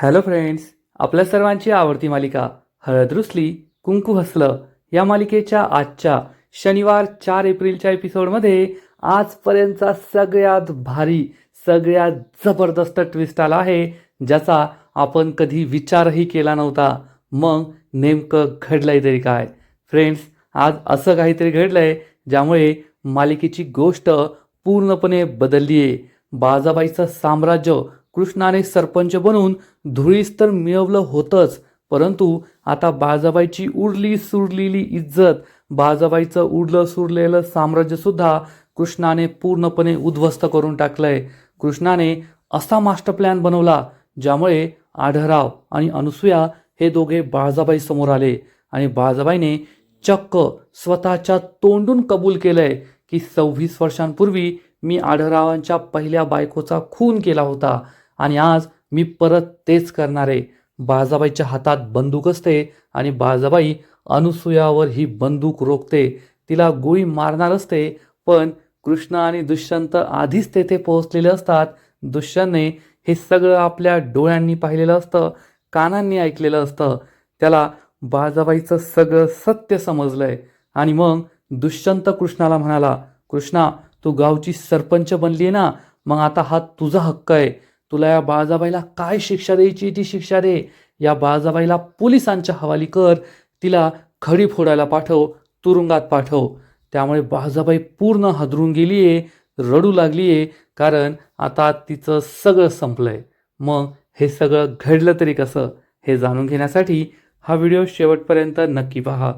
Hello friends, आपल्या सर्वांची आवडती मालिका हळद रुसली कुंकू हसलं या मालिकेच्या आजच्या शनिवार 4 एप्रिलच्या एपिसोडमध्ये आजपर्यंतचा सगळ्यात भारी सगळ्यात जबरदस्त ट्विस्ट आला आहे, ज्याचा आपण कधी विचारही केला नव्हता. मग नेमकं घडलंय तरी काय फ्रेंड्स? आज असं काहीतरी घडलंय ज्यामुळे मालिकेची गोष्ट पूर्णपणे बदलली आहे. बाजाबाईचं साम्राज्य कृष्णाने सरपंच बनून धुळीस तर मिळवलं होतंच, परंतु आता बाजाबाईची उरली सुरलेली इज्जत, बाजाबाईचं उरलं सुरलेलं साम्राज्यसुद्धा कृष्णाने पूर्णपणे उद्ध्वस्त करून टाकलंय. कृष्णाने असा मास्टर प्लॅन बनवला ज्यामुळे आढळराव आणि अनुसूया हे दोघे बाळजाबाई समोर आले आणि बाळजाबाईने चक्क स्वतःच्या तोंडून कबूल केलंय की 26 वर्षांपूर्वी मी आढळरावांच्या पहिल्या बायकोचा खून केला होता आणि आज मी परत तेच करणार आहे. बाळजाबाईच्या हातात बंदूक असते आणि बाळजाबाई अनुसूयावर ही बंदूक रोखते, तिला गोळी मारणार असते. पण कृष्ण आणि दुष्यंत आधीच तेथे पोहोचलेले असतात. दुष्यंतने हे सगळं आपल्या डोळ्यांनी पाहिलेलं असतं, कानांनी ऐकलेलं असतं. त्याला बाळजाबाईचं सगळं सत्य समजलंय आणि मग दुष्यंत कृष्णाला म्हणाला, कृष्णा, तू गावची सरपंच बनली आहे ना, मग आता हा तुझा हक्क आहे. तुला या बाळजाबाईला काय शिक्षा द्यायची ती शिक्षा दे. या बाळजाबाईला पोलिसांच्या हवाली कर, तिला खडी फोडायला पाठव, तुरुंगात पाठव. त्यामुळे बाळजाबाई पूर्ण हादरून गेलीये, रडू लागलीये, कारण आता तिचं सगळं संपलंय. मग हे सगळं घडलं तरी कसं, हे जाणून घेण्यासाठी हा व्हिडिओ शेवटपर्यंत नक्की पहा.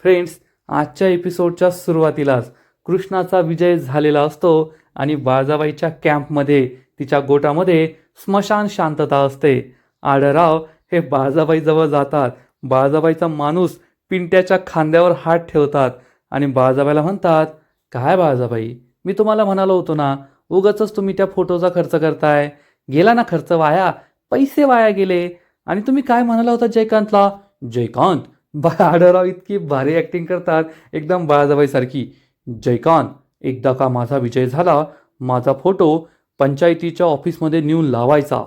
फ्रेंड्स, आजच्या एपिसोडच्या सुरुवातीलाच कृष्णाचा विजय झालेला असतो आणि बाळजाबाईच्या कॅम्पमध्ये, तिच्या गोटामध्ये स्मशान शांतता असते. आढळराव हे बाळजाबाईजवळ जातात. बाळजाबाईचा माणूस पिंट्याच्या खांद्यावर हात ठेवतात आणि बाळजाबाईला म्हणतात, काय बाळजाबाई, मी तुम्हाला म्हणालो होतो ना, उगाचच तुम्ही त्या फोटोचा खर्च करताय. गेला ना खर्च वाया, पैसे वाया गेले. आणि तुम्ही काय म्हणाला होता जयकांतला? जयकांत? आढळराव इतकी भारी ॲक्टिंग करतात, एकदम बाळजाबाईसारखी. जयकांत, एकदा का माझा विजय झाला, माझा फोटो पंचायतीच्या ऑफिसमध्ये नेऊन लावायचा.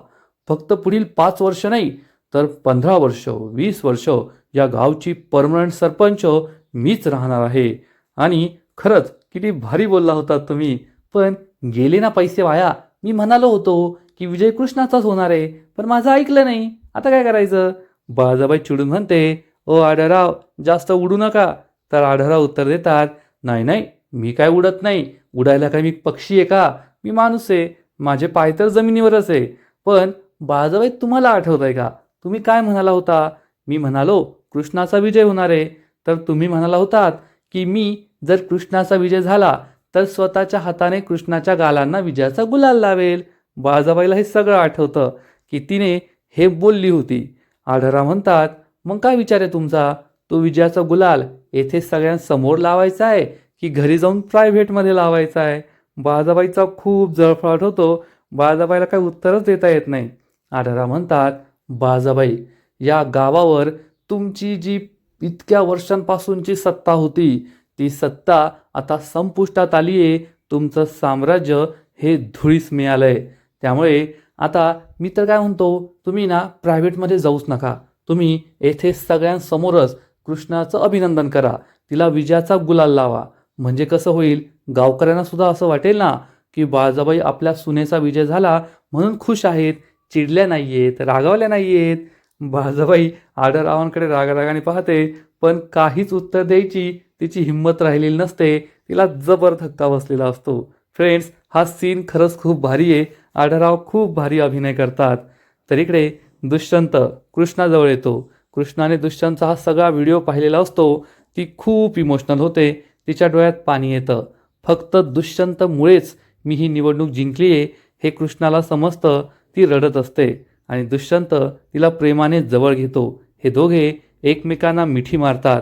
फक्त पुढील 5 वर्ष नाही, तर 15 वर्ष, 20 वर्ष या गावची परमनंट सरपंच मीच राहणार आहे. आणि खरंच किती भारी बोलला होता तुम्ही. पण गेले ना पैसे वाया. मी म्हणालो होतो की विजय कृष्णाचाच होणार आहे, पण माझं ऐकलं नाही. आता काय करायचं? बाळजाबाई चिडून म्हणते, ओ आढळराव, जास्त उडू नका. तर आढळराव उत्तर देतात, नाही नाही, मी काय उडत नाही. उडायला काय मी पक्षी आहे का? मी माणूस आहे. माझे पाय तर जमिनीवरच आहे. पण बाळजाबाई, तुम्हाला आठवत आहे का, तुम्ही काय म्हणाला होता? मी म्हणालो कृष्णाचा विजय होणार आहे. तर तुम्ही म्हणाला होतात की मी जर कृष्णाचा विजय झाला तर स्वतःच्या हाताने कृष्णाच्या गालांना विजयाचा गुलाल लावेल. बाळजाबाईला हे सगळं आठवतं की तिने हे बोलली होती. आढळराव म्हणतात, मग काय विचार आहे तुमचा? तो विजयाचा गुलाल येथे सगळ्यांसमोर लावायचा आहे की घरी जाऊन प्रायव्हेटमध्ये लावायचा आहे? बाळजाबाईचा खूप जळफळाट होतो. बाळजाबाईला काही उत्तरच देता येत नाही. आढळराव म्हणतात, बाळजाबाई, या गावावर तुमची जी इतक्या वर्षांपासूनची सत्ता होती, ती सत्ता आता संपुष्टात आली आहे. तुमचं साम्राज्य हे धुळीस मिळालंय. त्यामुळे आता मी तर काय म्हणतो, तुम्ही ना प्रायव्हेटमध्ये जाऊच नका. तुम्ही येथे सगळ्यांसमोरच कृष्णाचं अभिनंदन करा, तिला विजयाचा गुलाल लावा. म्हणजे कसं होईल, गावकऱ्यांना सुद्धा असं वाटेल ना की बाळजाबाई आपल्या सुनेचा विजय झाला म्हणून खुश आहेत, चिडल्या नाहीयेत, रागावल्या नाहीयेत. बाळजाबाई आढळरावांकडे रागारागाने पाहते, पण काहीच उत्तर द्यायची तिची हिंमत राहिलेली नसते. तिला जबर धक्का बसलेला असतो. फ्रेंड्स, हा सीन खरंच खूप भारी आहे. आढळराव खूप भारी अभिनय करतात. तर इकडे दुष्यंत कृष्णाजवळ येतो. कृष्णाने दुष्यंतचा हा सगळा व्हिडिओ पाहिलेला असतो. ती खूप इमोशनल होते, तिच्या डोळ्यात पाणी येतं. फक्त दुष्यंतमुळेच मी ही निवडणूक जिंकली आहे हे कृष्णाला समजतं. ती रडत असते आणि दुष्यंत तिला प्रेमाने जवळ घेतो. हे दोघे एकमेकांना मिठी मारतात.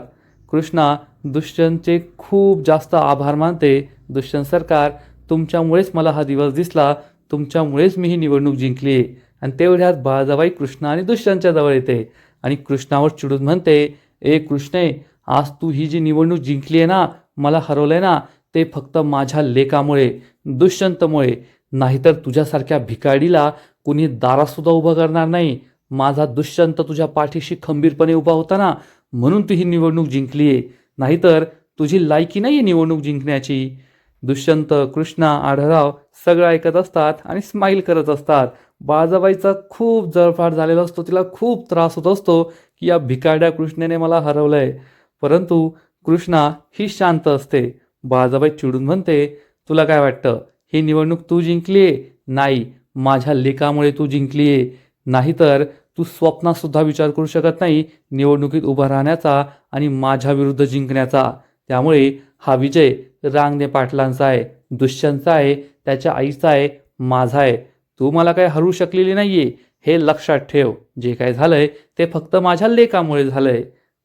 कृष्णा दुष्यंतचे खूप जास्त आभार मानते. दुष्यंत सरकार, तुमच्यामुळेच मला हा दिवस दिसला, तुमच्यामुळेच मी ही निवडणूक जिंकली आहे. आणि तेवढ्यात बाळजाबाई कृष्णा आणि दुष्यंतच्या जवळ येते आणि कृष्णावर चिडून म्हणते, ए कृष्णे, आज तू ही जी निवडणूक जिंकली आहे ना, मला हरवलंय ना, ते फक्त माझ्या लेकामुळे, दुष्यंतमुळे. नाहीतर तुझ्यासारख्या भिकाडीला कुणी दारातसुद्धा उभं करणार नाही. माझा दुष्यंत तुझ्या पाठीशी खंबीरपणे उभा होता ना, म्हणून तू ही निवडणूक जिंकलीये, नाहीतर तुझी लायकी नाही निवडणूक जिंकण्याची. दुष्यंत, कृष्णा, आढळराव सगळं ऐकत असतात आणि स्माईल करत असतात. बाळाबाईचा खूप जळफाट झालेला असतो, तिला खूप त्रास होत असतो की या भिकारड्या कृष्णेने मला हरवलंय. परंतु कृष्णा ही शांत असते. बाळाबाई चिडून म्हणते, तुला काय वाटतं ही निवडणूक तू जिंकलीये? नाही, माझ्या लेकामुळे तू जिंकलीये. नाहीतर तू स्वप्नात सुद्धा विचार करू शकत नाही निवडणुकीत उभा राहण्याचा आणि माझ्या विरुद्ध जिंकण्याचा. त्यामुळे हा विजय रांगणे पाटलांचा आहे, दुष्यंतचा आहे, त्याच्या आईचा आहे, माझा आहे. तू मला काय हरू शकलेली नाहीये, हे लक्षात ठेव. जे काय झालंय ते फक्त माझ्या लेकामुळे झालंय.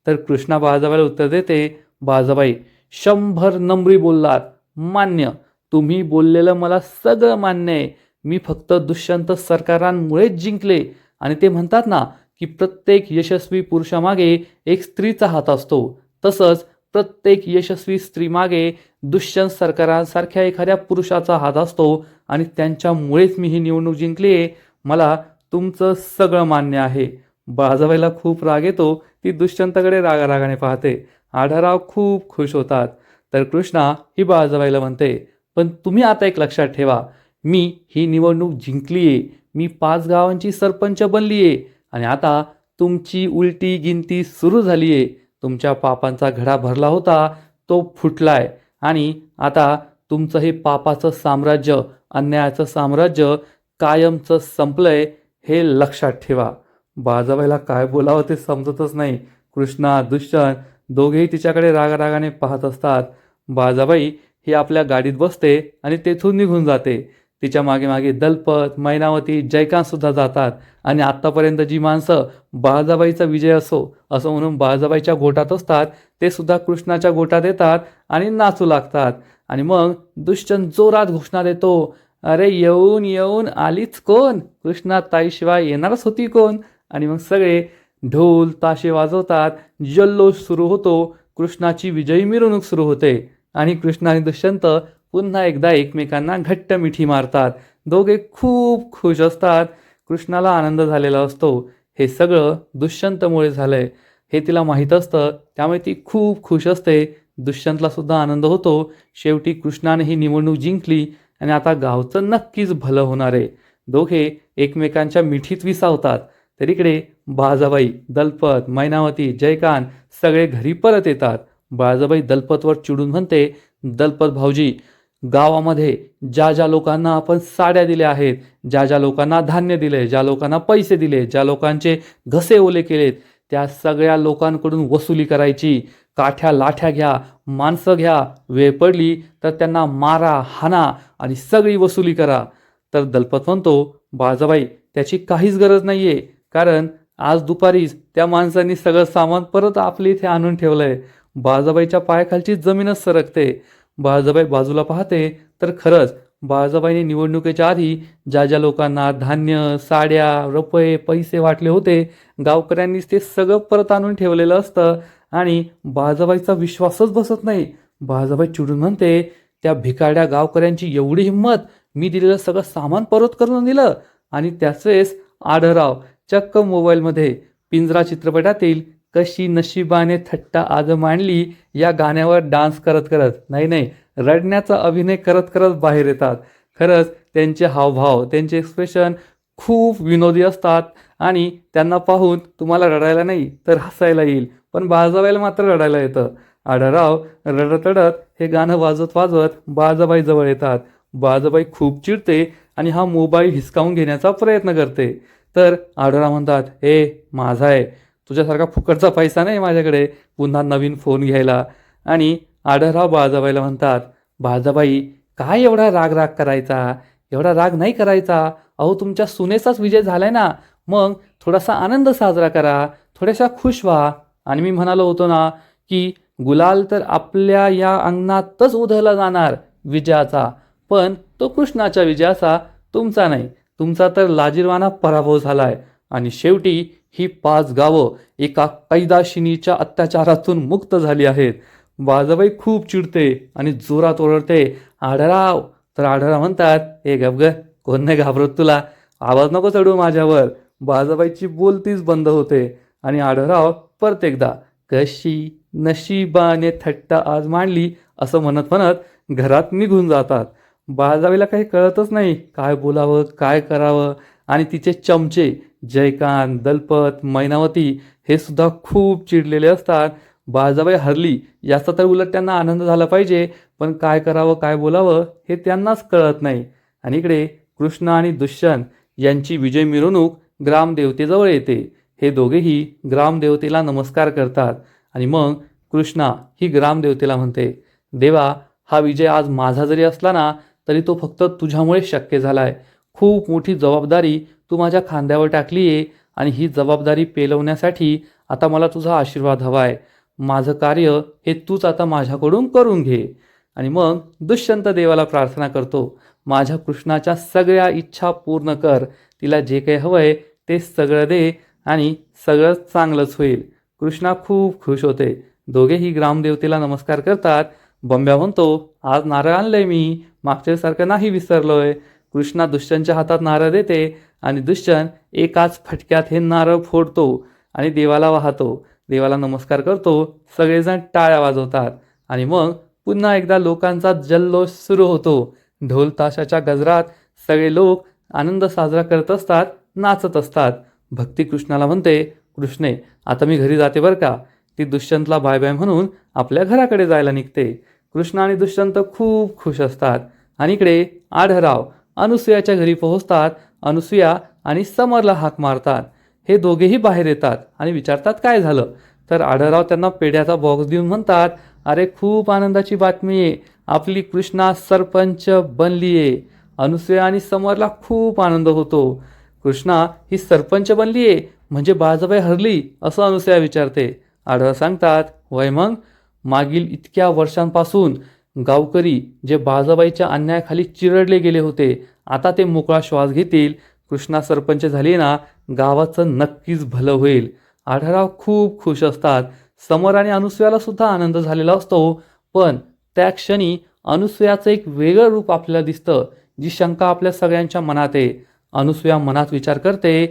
तर कृष्णा बाळाबाईला उत्तर देते, बाळाबाई 100 नंबरी बोललात, मान्य. तुम्ही बोललेलं मला सगळं मान्य आहे. मी फक्त दुष्यंत सरकारांमुळेच जिंकले. आणि ते म्हणतात ना की प्रत्येक यशस्वी पुरुषामागे एक स्त्रीचा हात असतो, तसंच प्रत्येक यशस्वी स्त्रीमागे दुष्यंत सरकारांसारख्या एखाद्या पुरुषाचा हात असतो आणि त्यांच्यामुळेच मी ही निवडणूक जिंकली. मला तुमचं सगळं मान्य आहे. बाळाबाईला खूप राग येतो. ती दुष्यंताकडे रागारागाने पाहते. आढळराव खूप खुश होतात. तर कृष्णा ही बाळाबाईला म्हणते, पण तुम्ही आता एक लक्षात ठेवा, मी ही निवडणूक जिंकलीये, मी 5 गावांची सरपंच बनलीये आणि आता तुमची उलटी गिनती सुरू झालीये. तुमच्या पापांचा घडा भरला होता तो फुटलाय आणि आता तुमचं हे पापाचं साम्राज्य, अन्यायाचं साम्राज्य कायमचं संपलंय, हे लक्षात ठेवा. बाळाबाईला काय बोलावं ते समजतच नाही. कृष्णा, दुष्यंत दोघेही तिच्याकडे रागारागाने पाहत असतात. बाळाबाई ही आपल्या गाडीत बसते आणि तेथून निघून जाते. तिच्या मागे मागे दलपत, मैनावती, जयकांत सुद्धा जातात आणि आत्तापर्यंत जी माणसं बाळाबाईचा विजय असो असं म्हणून बाळाबाईच्या गोटात असतात ते सुद्धा कृष्णाच्या गोटात येतात आणि नाचू लागतात. आणि मग दुष्यंत जोरात घोषणा देतो, अरे येऊन येऊन आलीच कोण, कृष्णा ताईशिवाय येणारच होती कोण. आणि मग सगळे ढोल ताशे वाजवतात, जल्लोष सुरू होतो, कृष्णाची विजयी मिरवणूक सुरू होते आणि कृष्णा आणि दुष्यंत पुन्हा एकदा एकमेकांना घट्ट मिठी मारतात. दोघे खूप खुश असतात. कृष्णाला आनंद झालेला असतो. हे सगळं दुष्यंतमुळे झालंय हे तिला माहीत असतं, त्यामुळे ती खूप खुश असते. दुष्यंतला सुद्धा आनंद होतो. शेवटी कृष्णाने ही निवडणूक जिंकली आणि आता गावचं नक्कीच भलं होणार आहे. दोघे एकमेकांच्या मिठीत विसावतात. तर इकडे बाळाबाई, दलपत, मैनावती, जयकांत सगळे घरी परत येतात. बाळाबाई दलपतवर चिडून म्हणते, दलपत भाऊजी, गावामध्ये ज्या ज्या लोकांना आपण साड्या दिल्या आहेत, ज्या ज्या लोकांना धान्य दिले, ज्या लोकांना पैसे दिले, ज्या लोकांचे घसे ओले केलेत, त्या सगळ्या लोकांकडून वसुली करायची. काठ्या लाठ्या घ्या, माणसं घ्या, वेळ पडली तर त्यांना मारा, हाना आणि सगळी वसुली करा. तर दलपत म्हणतो, बाळाबाई त्याची काहीच गरज नाहीये, कारण आज दुपारीच त्या माणसांनी सगळं सामान परत आपल्या इथे आणून ठेवलंय. बाळाबाईच्या पायाखालची जमीनच सरकते. बाळाबाई बाजूला पाहते तर खरंच बाळाबाईने निवडणुकीच्या आधी ज्या ज्या लोकांना धान्य, साड्या, रुपये, पैसे वाटले होते, गावकऱ्यांनीच ते सगळं परत आणून ठेवलेलं असतं आणि बाळाबाईचा विश्वासच बसत नाही. बाळाबाई चिडून म्हणते, त्या भिकारड्या गावकऱ्यांची एवढी हिंमत, मी दिलेलं सगळं सामान परत करून दिलं. आणि त्याच वेळेस आढळराव चक्क मोबाईलमध्ये पिंजरा चित्रपटातील कशी नशिबाने थट्टा आज मांडली या गाण्यावर डान्स करत करत, नाही रडण्याचा अभिनय करत करत बाहेर येतात. खरंच त्यांचे हावभाव, त्यांचे एक्सप्रेशन खूप विनोदी असतात आणि त्यांना पाहून तुम्हाला रडायला नाही तर हसायला येईल, पण बाळाबाईला मात्र रडायला येतं. आढळराव रडत रडत हे गाणं वाजवत वाजवत बाळाबाई जवळ येतात. बाळाबाई खूप चिडते आणि हा मोबाईल हिसकावून घेण्याचा प्रयत्न करते. तर आढळराव म्हणतात, माझा आहे, तुझ्यासारखा फुकटचा पैसा नाही माझ्याकडे पुन्हा नवीन फोन घ्यायला. आणि आढळराव बाळाबाईला म्हणतात, बाळाबाई काय एवढा राग राग करायचा, एवढा राग नाही करायचा. अहो तुमच्या सुनेचाच विजय झालाय ना, मग थोडासा आनंद साजरा करा, थोड्याशा खुश व्हा. आणि मी म्हणालो होतो ना की गुलाल तर आपल्या या अंगणातच उधळला जाणार विजयाचा, पण तो कृष्णाच्या विजयाचा, तुमचा नाही. तुमचा तर लाजिरवाना पराभव झालाय. आणि शेवटी ही 5 गावं एका कैदाशिनीच्या अत्याचारातून मुक्त झाली आहेत. बाळाबाई खूप चिडते आणि जोरात ओरडते, आढळराव. तर आढळराव म्हणतात, गप ग, कोण नाही घाबरत तुला, आवाज नको चढू माझ्यावर. बाजाबाईची बोलतीच बंद होते आणि आढळराव परत एकदा कशी नशिबाने थट्टा आज मांडली असं म्हणत म्हणत घरात निघून जातात. बाळजाबाईला काही कळतच नाही काय बोलावं काय करावं. आणि तिचे चमचे जयकांत, दलपत, मैनावती हे सुद्धा खूप चिडलेले असतात. बाळजाबाई हरली याचा तर उलट त्यांना आनंद झाला पाहिजे, पण काय करावं काय बोलावं हे त्यांनाच कळत नाही. आणि इकडे कृष्ण आणि दुष्यंत यांची विजय मिरवणूक ग्रामदेवतेजवळ येते. हे दोघेही ग्रामदेवतेला नमस्कार करतात आणि मग कृष्णा ही ग्रामदेवतेला म्हणते, देवा, हा विजय आज माझा जरी असला ना तरी तो फक्त तुझ्यामुळे शक्य झालाय. खूप मोठी जबाबदारी तू माझ्या खांद्यावर टाकली आहे आणि ही जबाबदारी पेलवण्यासाठी आता मला तुझा आशीर्वाद हवा आहे. माझं कार्य हे तूच आता माझ्याकडून करून घे. आणि मग दुष्यंत देवाला प्रार्थना करतो, माझ्या कृष्णाच्या सगळ्या इच्छा पूर्ण कर. तिला जे काही हवंय ते सगळं दे आणि सगळं चांगलंच होईल. कृष्णा खूप खुश होते. दोघेही ग्रामदेवतेला नमस्कार करतात. बंब्या म्हणतो, आज नारळ आणलंय मी, मागच्यासारखं नाही विसरलोय. कृष्णा दुष्यंतच्या हातात नारळ देते आणि दुष्यंत एकाच फटक्यात हे नारळ फोडतो आणि देवाला वाहतो. देवाला नमस्कार करतो. सगळेजण टाळ्या वाजवतात आणि मग पुन्हा एकदा लोकांचा जल्लोष सुरू होतो. ढोल ताशाच्या गजरात सगळे लोक आनंद साजरा करत असतात, नाचत असतात. भक्ती कृष्णाला म्हणते, कृष्णे, आता मी घरी जाते बरं का. ती दुष्यंतला बाय बाय म्हणून आपल्या घराकडे जायला निघते. कृष्ण आणि दुष्यंत खूप खुश असतात. आणि इकडे आढळराव अनुसूयाच्या घरी पोहोचतात. अनुसूया आणि समरला हाक मारतात. हे दोघेही बाहेर येतात आणि विचारतात काय झालं. तर आढळराव त्यांना पेढ्याचा बॉक्स देऊन म्हणतात, अरे खूप आनंदाची बातमी आहे, आपली कृष्णा सरपंच बनली आहे. अनुसूया आणि समरला खूप आनंद होतो. कृष्णा ही सरपंच बनली आहे म्हणजे बाळजाबाई हरली असं अनुसूया विचारते. आढळराव सांगतात, वय मग, मागील इतक्या वर्षांपासून गावकरी जे बाळजाबाईच्या अन्यायाखाली चिरडले गेले होते, आता ते मोकळा श्वास घेतील. कृष्णा सरपंच झाली ना, गावाचं नक्कीच भलं होईल. आढळराव खूप खुश असतात. समर आणि अनुसूयाला सुद्धा आनंद झालेला असतो. पण त्या क्षणी अनुसूयाचं एक वेगळं रूप आपल्याला दिसतं, जी शंका आपल्या सगळ्यांच्या मनात आहे. अनुसूया मनात विचार करते,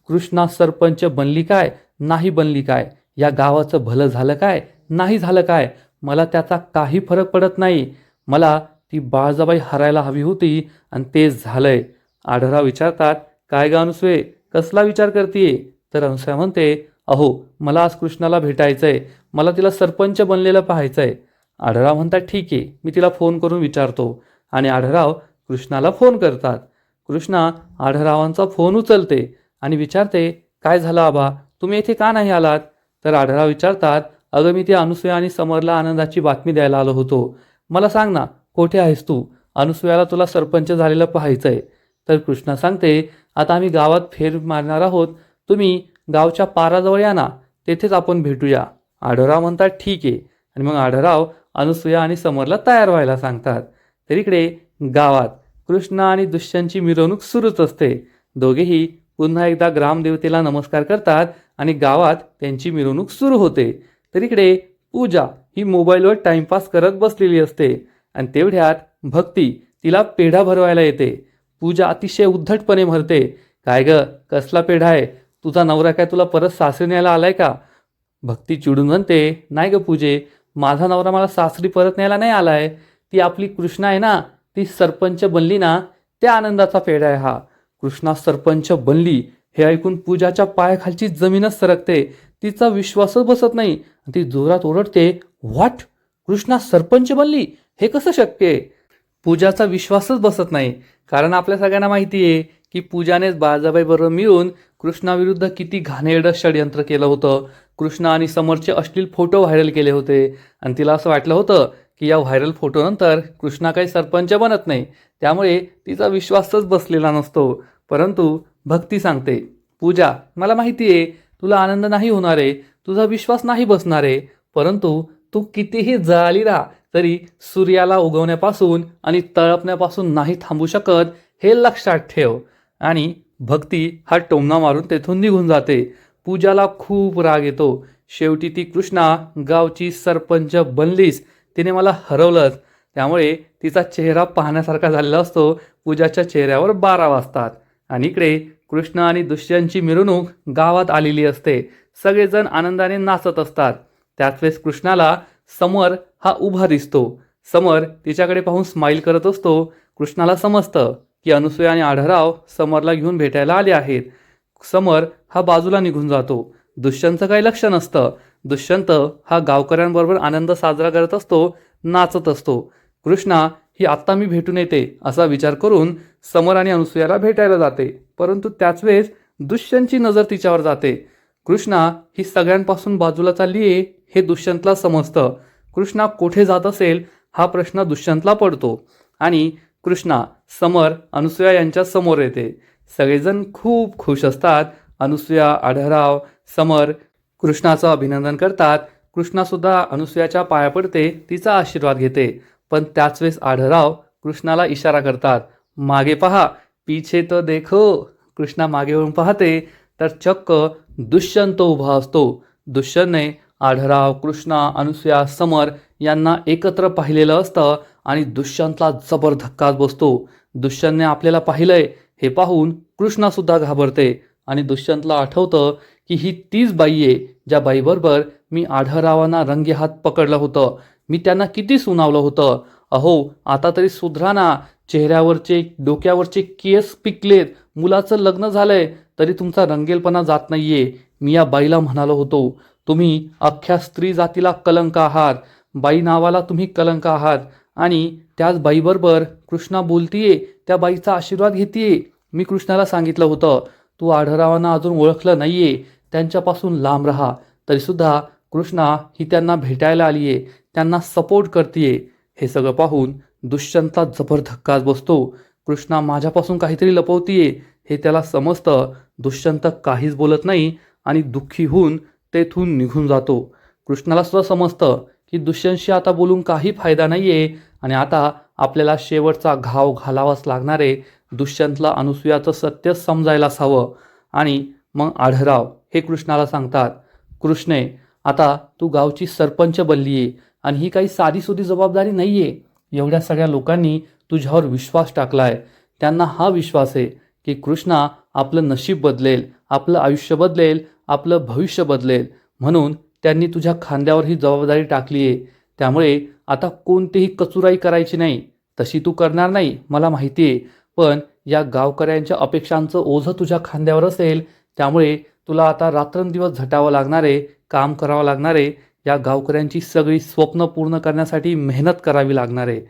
कृष्णा सरपंच बनली काय नाही बनली काय, या गावाचं भलं झालं काय नाही झालं काय, मला त्याचा काही फरक पडत नाही. मला ती बाळजाबाई हरायला हवी होती आणि ते झालंय. आढळराव विचारतात, काय गा अनुसूये, कसला विचार करतीये. तर अनुसूया म्हणते, अहो, मला आज कृष्णाला भेटायचंय, मला तिला सरपंच बनलेलं पाहायचंय. आढळराव म्हणतात, ठीक आहे, मी तिला फोन करून विचारतो. आणि आढळराव कृष्णाला फोन करतात. कृष्णा आढळरावांचा फोन उचलते आणि विचारते, काय झालं आबा, तुम्ही इथे का नाही आलात. तर आढळराव विचारतात, अगं मी ती अनुसूया आणि समरला आनंदाची बातमी द्यायला आलो होतो. मला सांग ना, कुठे आहेस तू, अनुसूयाला तुला सरपंच झालेलं पाहायचंय. तर कृष्णा सांगते, आता आम्ही गावात फेर मारणार आहोत, तुम्ही गावच्या पाराजवळ या ना, तेथेच आपण भेटूया. आढळराव म्हणतात, ठीक आहे. आणि मग आढळराव अनुसूया आणि समरला तयार व्हायला सांगतात. तर इकडे गावात कृष्ण आणि दुष्यंतची मिरवणूक सुरूच असते. दोघेही पुन्हा एकदा ग्रामदेवतेला नमस्कार करतात आणि गावात त्यांची मिरवणूक सुरू होते. तर इकडे पूजा ही मोबाईलवर टाइमपास करत बसलेली असते आणि तेवढ्यात भक्ती तिला पेढा भरवायला येते. पूजा अतिशय उद्धटपणे म्हणते, काय ग, कसला पेढा आहे, तुझा नवरा काय तुला परत सासरी न्यायला आलाय का. भक्ती चिडून म्हणते, नाही ग पूजे, माझा नवरा मला सासरी परत न्यायला नाही आलाय, ती आपली कृष्णा आहे ना, ती सरपंच बनली ना, त्या आनंदाचा पेढा आहे हा. कृष्णा सरपंच बनली हे ऐकून पूजाच्या पायाखालची जमीनच सरकते. तिचा विश्वासच बसत नाही. ती जोरात ओरडते, व्हॉट, कृष्णा सरपंच बनली, हे कसं शक्य आहे. पूजाचा विश्वासच बसत नाही, कारण आपल्या सगळ्यांना माहिती आहे की पूजानेच बाळजाबाई बरोबर मिळून कृष्णाविरुद्ध किती घाणेरडं षडयंत्र केलं होतं. कृष्णा आणि समरचे अश्लील फोटो व्हायरल केले होते आणि तिला असं वाटलं होतं की या व्हायरल फोटोनंतर कृष्णा काही सरपंच बनत नाही, त्यामुळे तिचा विश्वासच बसलेला नसतो. परंतु भक्ती सांगते, पूजा, मला माहिती आहे तुला आनंद नाही होणार आहे, तुझा विश्वास नाही बसणार आहे, परंतु तू कितीही जळाली राहा तरी सूर्याला उगवण्यापासून आणि तळपण्यापासून नाही थांबू शकत, हे लक्षात ठेव. आणि भक्ती हा टोमणा मारून तेथून निघून जाते. पूजाला खूप राग येतो. शेवटी ती कृष्णा गावची सरपंच बनलीस, तिने मला हरवलंच. त्यामुळे तिचा चेहरा पाहण्यासारखा झालेला असतो. पूजाच्या चेहऱ्यावर 12 वाजतात आणि इकडे कृष्ण आणि दुष्यंतची मिरवणूक गावात आलेली असते. सगळेजण आनंदाने नाचत असतात. त्याच वेळेस कृष्णाला समर हा उभा दिसतो. समर तिच्याकडे पाहून स्माईल करत असतो. कृष्णाला समजतं की अनुसूया आणि आढळराव समरला घेऊन भेटायला आले आहेत. समर हा बाजूला निघून जातो. दुष्यंतचं काही लक्ष नसतं. दुष्यंत हा गावकऱ्यांबरोबर आनंद साजरा करत असतो, नाचत असतो. कृष्णा ही आत्ता मी भेटून येते असा विचार करून समर आणि अनुसूयाला भेटायला जाते. परंतु त्याच वेळेस दुष्यंतची नजर तिच्यावर जाते. कृष्णा ही सगळ्यांपासून बाजूला चालली आहे हे दुष्यंतला समजतं. कृष्णा कुठे जात असेल हा प्रश्न दुष्यंतला पडतो आणि कृष्णा समर अनुसूया यांच्या समोर येते. सगळेजण खूप खुश असतात. अनुसूया, आढळराव, समर कृष्णाचं अभिनंदन करतात. कृष्णासुद्धा अनुसूयाच्या पाया पडते, तिचा आशीर्वाद घेते. पण त्याच वेळेस आढळराव कृष्णाला इशारा करतात, मागे पहा, पीछे तो देखो. कृष्णा मागे वळून पाहते तर चक्क दुष्यंत उभा असतो. दुष्यंतने आढळराव, कृष्णा, अनुसूया, समर यांना एकत्र पाहिलेलं असतं आणि दुष्यंतला जबर धक्काच बसतो. दुष्यंतने आपल्याला पाहिलंय हे पाहून कृष्णासुद्धा घाबरते आणि दुष्यंतला आठवतं की ही तीच बाई आहे ज्या बाईबरोबर मी आढळरावांना रंगेहात पकडलं होतं. मी त्यांना किती सुनावलं होतं. अहो, आता तरी सुधरा ना. चेहऱ्यावरचे, डोक्यावरचे केस पिकलेत, मुलाचं लग्न झालंय, तरी तुमचा रंगेलपणा जात नाहीये. मी या बाईला म्हणालो होतो, तुम्ही अख्ख्या स्त्री जातीला कलंक आहात. बाई नावाला तुम्ही कलंक आहात. आणि त्याच बाईबरोबर कृष्णा बोलतीये, त्या बाईचा आशीर्वाद घेतीये. मी कृष्णाला सांगितलं होतं, तू आढळरावांना अजून ओळखलं नाहीये, त्यांच्यापासून लांब राहा. तरीसुद्धा कृष्णा ही त्यांना भेटायला आलीये, त्यांना सपोर्ट करतीये. हे सगळं पाहून दुष्यंतला जबर धक्काच बसतो. कृष्णा माझ्यापासून काहीतरी लपवतीये हे त्याला समजतं. दुष्यंत काहीच बोलत नाही आणि दुःखी होऊन तेथून निघून जातो. कृष्णाला सुद्धा समजतं की दुष्यंतशी आता बोलून काही फायदा नाहीये आणि आता आपल्याला शेवटचा घाव घालावाच लागणार आहे. दुष्यंतला अनुसूयाचं सत्य समजायलाच हवं. आणि मग आढळराव हे कृष्णाला सांगतात, कृष्णे, आता तू गावची सरपंच बनलीये आणि ही काही साधीसुधी जबाबदारी नाहीये. एवढ्या सगळ्या लोकांनी तुझ्यावर विश्वास टाकलाय. त्यांना हा विश्वास आहे की कृष्णा आपलं नशीब बदलेल, आपलं आयुष्य बदलेल, आपलं भविष्य बदलेल. म्हणून त्यांनी तुझ्या खांद्यावर ही जबाबदारी टाकली आहे. त्यामुळे आता कोणतीही कचुराई करायची नाही. तशी तू करणार नाही मला माहिती आहे, पण या गावकऱ्यांच्या अपेक्षांचं ओझं तुझ्या खांद्यावर असेल. त्यामुळे तुला आता रात्रंदिवस झटावं लागणार आहे, काम करावं लागणार आहे. या गावकऱ्यांची सगळी स्वप्न पूर्ण करण्यासाठी मेहनत करावी लागणार आहे.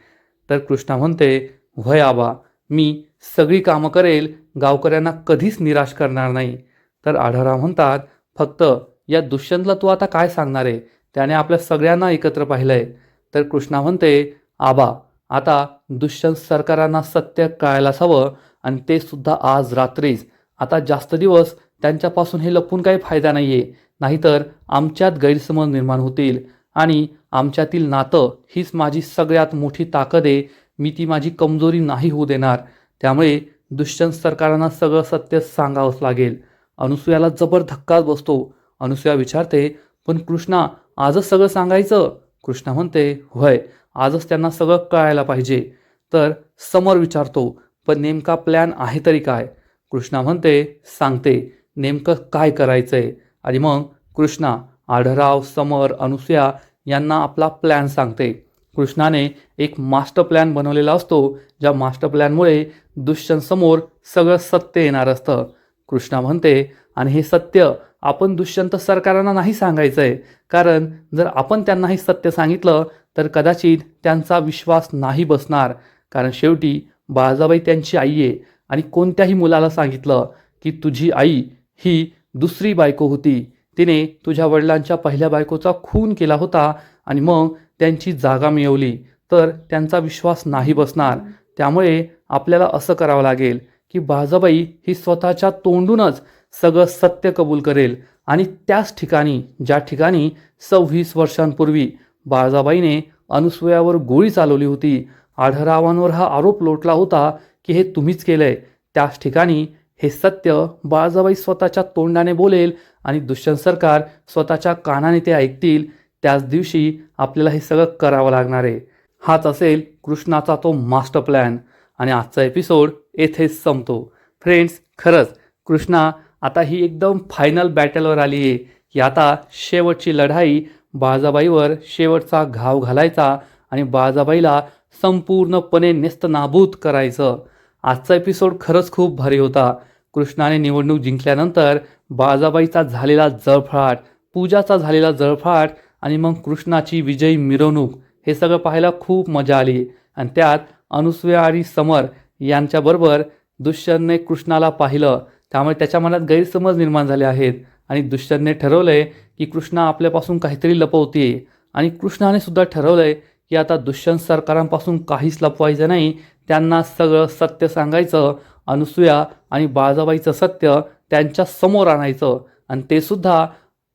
तर कृष्णा म्हणते, व्हय आबा, मी सगळी कामं करेल, गावकऱ्यांना कधीच निराश करणार नाही. तर आढळराव म्हणतात, फक्त या दुष्यंतला तू आता काय सांगणार आहे? त्याने आपल्या सगळ्यांना एकत्र पाहिलंय. तर कृष्णा म्हणते, आबा, आता दुष्यंत सरकारांना सत्य कळायलाच हवं आणि ते सुद्धा आज रात्रीच. आता जास्त दिवस त्यांच्यापासून हे लपून काही फायदा नाहीये. नाहीतर आमच्यात गैरसमज निर्माण होतील आणि आमच्यातील नातं हीच माझी सगळ्यात मोठी ताकद आहे. मी ती माझी कमजोरी नाही होऊ देणार. त्यामुळे दुष्यंत सरकारांना सगळं सत्य सांगावंच लागेल. अनुसूयाला जबर धक्काच बसतो. अनुसूया विचारते, पण कृष्णा, आजच सगळं सांगायचं? कृष्णा म्हणते, होय, आजच त्यांना सगळं कळायला पाहिजे. तर समर विचारतो, पण नेमका प्लॅन आहे तरी काय? कृष्णा म्हणते, सांगते नेमकं काय करायचंय. आणि मग कृष्णा आढळराव, समर, अनुसूया यांना आपला प्लॅन सांगते. कृष्णाने एक मास्टर प्लॅन बनवलेला असतो, ज्या मास्टर प्लॅनमुळे दुष्यंतसमोर सगळं सत्य येणार असतं. कृष्णा म्हणते, आणि हे सत्य आपण दुष्यंत सरकारांना नाही सांगायचं आहे, कारण जर आपण त्यांना हे सत्य सांगितलं तर कदाचित त्यांचा विश्वास नाही बसणार. कारण शेवटी बाळजाबाई त्यांची आई आहे आणि कोणत्याही मुलाला सांगितलं की तुझी आई ही दुसरी बायको होती, तिने तुझ्या वडिलांच्या पहिल्या बायकोचा खून केला होता आणि मग त्यांची जागा मिळवली, तर त्यांचा विश्वास नाही बसणार. त्यामुळे आपल्याला असं करावं लागेल की बाळजाबाई ही स्वतःच्या तोंडूनच सगळं सत्य कबूल करेल. आणि त्याच ठिकाणी, ज्या ठिकाणी 26 वर्षांपूर्वी बाळजाबाईने अनुसूयावर गोळी चालवली होती, आढळरावांवर हा आरोप लोटला होता की हे तुम्हीच केलंय, त्याच ठिकाणी हे सत्य बाळजाबाई स्वतःच्या तोंडाने बोलेल आणि दुष्यंत सरकार स्वतःच्या कानाने ते ऐकतील. त्याच दिवशी आपल्याला हे सगळं करावं लागणार आहे. हाच असेल कृष्णाचा तो मास्टर प्लॅन. आणि आजचा एपिसोड येथेच संपतो. फ्रेंड्स, खरंच कृष्णा आता ही एकदम फायनल बॅटलवर आली आहे की आता शेवटची लढाई बाळाबाईवर शेवटचा घाव घालायचा आणि बाळाबाईला संपूर्णपणे नेस्तनाबूत करायचं. आजचा एपिसोड खरंच खूप भारी होता. कृष्णाने निवडणूक जिंकल्यानंतर बाळाबाईचा झालेला जळफळाट, पूजाचा झालेला जळफळाट आणि मग कृष्णाची विजयी मिरवणूक हे सगळं पाहायला खूप मजा आली. आणि त्यात अनुसूया आणि समर यांच्याबरोबर दुष्यंतने कृष्णाला पाहिलं, त्यामुळे त्याच्या मनात गैरसमज निर्माण झाले आहेत आणि दुष्यंतने ठरवलंय की कृष्णा आपल्यापासून काहीतरी लपवते आणि कृष्णाने सुद्धा ठरवलंय की आता दुष्यंत सरकारांपासून काहीच लपवायचं नाही, त्यांना सगळं सत्य सांगायचं, अनुसूया आणि बाळाबाईचं सत्य त्यांच्या समोर आणायचं आणि ते सुद्धा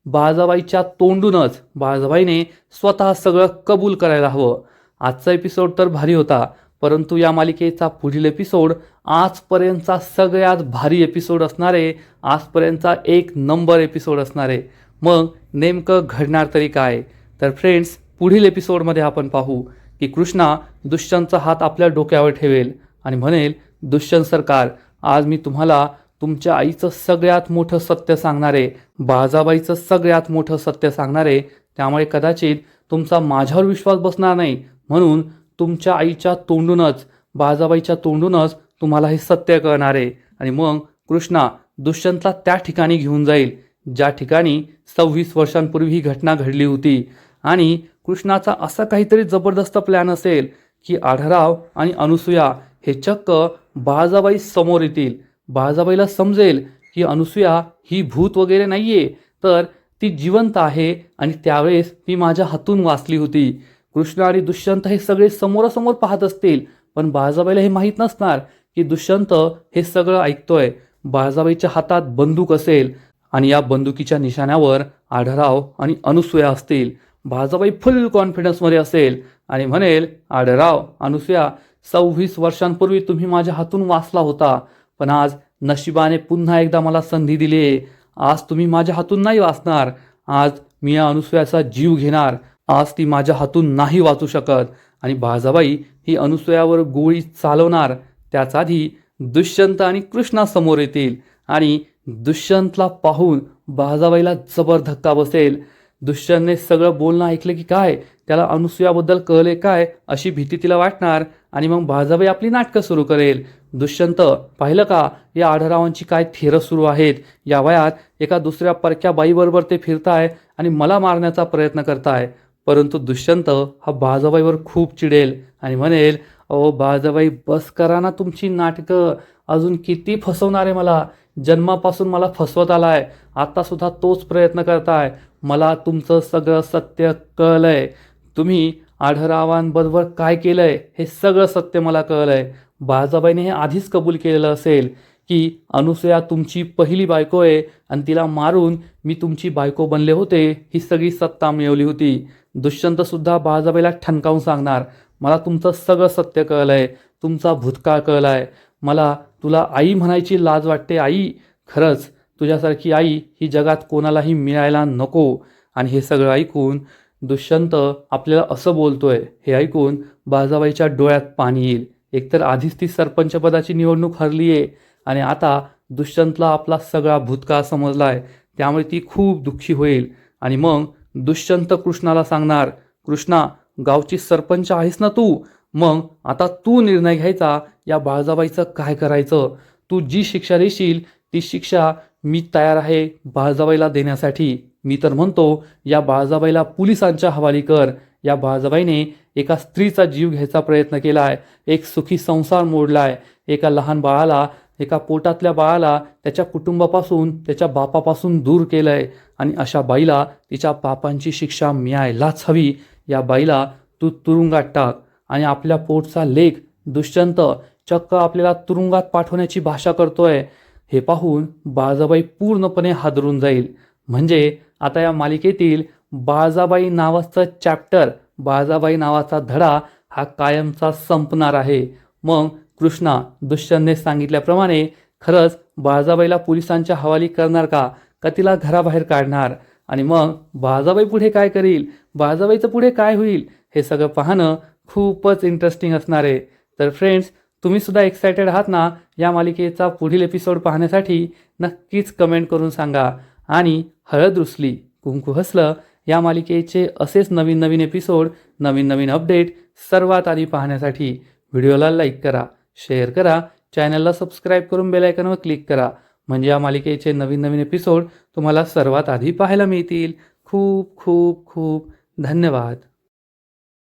बाळाबाईच्या तोंडूनच. बाळाबाईने स्वतः सगळं कबूल करायला हवं. आजचा एपिसोड तर भारी होता, परंतु या मालिकेचा पुढील एपिसोड आजपर्यंतचा सगळ्यात भारी एपिसोड असणार आहे. आजपर्यंतचा एक नंबर एपिसोड असणार आहे. मग नेमकं घडणार तरी काय? तर फ्रेंड्स, पुढील एपिसोडमध्ये आपण पाहू की कृष्णा दुष्यंतचा हात आपल्या डोक्यावर ठेवेल आणि म्हणेल, दुष्यंत सरकार, आज मी तुम्हाला तुमच्या आईचं सगळ्यात मोठं सत्य सांगणार आहे, बाळाबाईचं सगळ्यात मोठं सत्य सांगणार आहे. त्यामुळे कदाचित तुमचा माझ्यावर विश्वास बसणार नाही, म्हणून तुमच्या आईच्या तोंडूनच, बाळाबाईच्या तोंडूनच तुम्हाला हे सत्य कळणार आहे. आणि मग कृष्णा दुष्यंतला त्या ठिकाणी घेऊन जाईल ज्या ठिकाणी 26 वर्षांपूर्वी ही घटना घडली होती. आणि कृष्णाचा असा काहीतरी जबरदस्त प्लॅन असेल की आढराव आणि अनुसूया हे चक्क बाळाबाई समोर येतील. बाळाबाईला समजेल की अनुसूया ही भूत वगैरे नाहीये, तर ती जिवंत आहे आणि त्यावेळेस ती माझ्या हातून वाचली होती. कृष्ण आणि दुष्यंत हे सगळे समोरासमोर पाहत असतील, पण बाळाबाईला हे माहीत नसणार की दुष्यंत हे सगळं ऐकतोय. बाळाबाईच्या हातात बंदूक असेल आणि या बंदुकीच्या निशाण्यावर आढराव आणि अनुसूया असतील. बाळाबाई फुल कॉन्फिडन्समध्ये असेल आणि म्हणेल, आढराव, अनुसूया, 26 वर्षांपूर्वी तुम्ही माझ्या हातून वाचला होता, पण आज नशिबाने पुन्हा एकदा मला संधी दिली आहे. आज तुम्ही माझ्या हातून नाही वाचणार. आज मी या अनुसूयाचा जीव घेणार. आज ती माझ्या हातून नाही वाचू शकत. आणि बाळाबाई ही अनुसूयावर गोळी चालवणार. त्याच आधी दुष्यंत आणि कृष्णा समोर येतील आणि दुष्यंतला पाहून बाळाबाईला जबर धक्का बसेल. दुष्यंतने सगळं बोलणं ऐकलं की काय, त्याला अनुसूयाबद्दल कळले काय, अशी भीती तिला वाटणार. आणि मग बाळाबाई आपली नाटकं सुरू करेल. दुष्यंत, पाहिलं का या आढरावांची काय थेरं सुरू आहेत. या वयात एका दुसऱ्या परक्या बाईबरोबर ते फिरताय आणि मला मारण्याचा प्रयत्न करताय. परंतु दुष्यंत हा बाळाबाईवर खूप चिडेल आणि म्हणेल, अहो बाळाबाई, बस करा ना तुमची नाटकं. अजून किती फसवणार आहे मला? जन्मापासून मला फसवत आलाय, आता सुद्धा तोच प्रयत्न करताय. मला तुमचं सगळं सत्य कळलंय. तुम्ही आढरावांबरोबर काय केलंय हे सगळं सत्य मला कळलंय. बाळाबाईने हे आधीच कबूल केलेलं असेल की अनुसूया तुमची पहिली बायको आहे आणि तिला मारून मी तुमची बायको बनले होते, ही सगळी सत्ता मिळवली होती. दुष्यंतसुद्धा बाळाबाईला ठणकावून सांगणार, मला तुमचं सगळं सत्य कळलंय, तुमचा भूतकाळ कळलाय. मला तुला आई म्हणायची लाज वाटते. आई, खरंच तुझ्यासारखी आई ही जगात कोणालाही मिळायला नको. आणि हे सगळं ऐकून दुष्यंत आपल्याला असं बोलतोय हे ऐकून बाळाबाईच्या डोळ्यात पाणी येईल. एकतर आधीच ती सरपंचपदाची निवडणूक हरली आहे आणि आता दुष्यंतला आपला सगळा भूतकाळ समजलाय, त्यामुळे ती खूप दुःखी होईल. आणि मग दुष्यंत कृष्णाला सांगणार, कृष्णा, गावची सरपंच आहेस ना तू, मग आता तू निर्णय घ्यायचा या बाळाबाईचं काय करायचं. तू जी शिक्षा देशील ती शिक्षा मी तयार आहे बाळाबाईला देण्यासाठी. मी तर म्हणतो या बाळाबाईला पोलिसांच्या हवाली कर. या बाळाबाईने एका स्त्रीचा जीव घ्यायचा प्रयत्न केलाय, एक सुखी संसार मोडलाय, एका लहान बाळाला, एका पोटातल्या बाळाला त्याच्या कुटुंबापासून, त्याच्या बापापासून दूर केलंय. आणि अशा बाईला तिच्या पापांची शिक्षा मिळायलाच हवी. या बाईला तू तुरुंगात टाक. आणि आपल्या पोटचा लेक दुष्यंत चक्क आपल्याला तुरुंगात पाठवण्याची भाषा करतोय. हे पाहून बाळाबाई पूर्णपणे हादरून जाईल. म्हणजे आता या मालिकेतील बाळाबाई नावाचं चॅप्टर, बाळाबाई नावाचा धडा हा कायमचा संपणार आहे. मग कृष्णा दुष्यंतने सांगितल्याप्रमाणे खरंच बाळाबाईला पोलिसांच्या हवाली करणार का तिला घराबाहेर काढणार? आणि मग बाळाबाई पुढे काय करील, बाळाबाईचं पुढे काय होईल, हे सगळं पाहणं खूपच इंटरेस्टिंग असणार आहे. तर फ्रेंड्स, तुम्ही सुद्धा एक्सायटेड आहात ना या मालिकेचा पुढील एपिसोड पाहण्यासाठी? नक्कीच कमेंट करून सांगा. आणि हळद रुसली कुंकू हसलं या मालिकेचे असेच नवीन नवीन एपिसोड, नवीन नवीन अपडेट सर्वात आधी पाहण्यासाठी व्हिडिओला लाईक करा, शेअर करा, चॅनलला सबस्क्राईब करून बेल आयकॉनवर क्लिक करा. म्हणजे या मालिकेचे नवीन नवीन एपिसोड तुम्हाला सर्वात आधी पाहायला मिळतील. खूप खूप खूप धन्यवाद.